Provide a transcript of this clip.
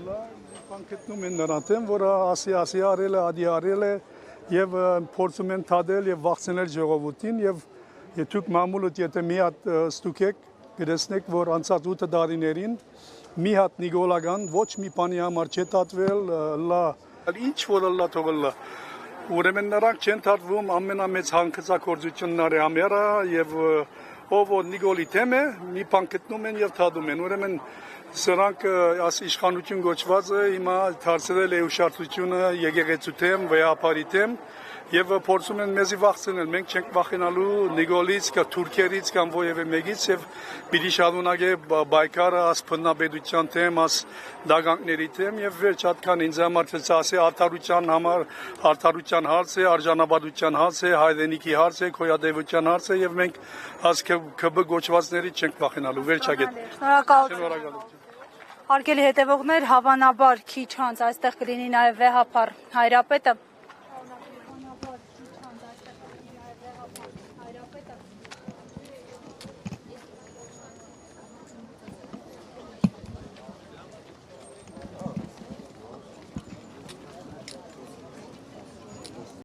Պանկետնում են նրան թեմ, որ ասի արել է, ադի արել է եւ փորձում են թադել եւ վախցնել ժողովրդին եւ դուք մամուլդ եթե մի հատ ստուգեք գրեցնեք, որ անցած 8 տարիներին մի հատ նիկոլական ոչ մի բանի համար չէ դատվել, ինչ որ լա թողել։ Ուրեմն նրանք չեն դատվում ամենամեծ հանքածակորձությունների համերը եւ ով որ նիկոլի թեմ է, մի բան գտնում են եւ թադում են։ Ուրեմն սրանք իշխանություն գոչվածը հիմա դարձրել է ուշադրությունը եկեղեցու թեմ, վեհապարի թեմ եւ փորձում են մեզի վախցնել։ Մենք չենք վախենալու նիկոլից, կամ թուրքերից, կամ որևէ մեկից եւ պիտի շարունակե բայկարը ասփնաբեդության թեմ, դագանքների թեմ եւ վերջ հատկան ինձ համար ասի արդարության համար, արդարության հարց է, արժանապատվության հարց է, հայրենիքի հարց է, քոյադեվության հարց է եւ մենք ԿԲ գոչվածներից չենք վախենալու։ Վերջագետ։ Շնորհակալություն։ Հարգելի հետևողներ, հավանաբար քիչ անց այստեղ կլինի նաև վեհապար Հայրապետը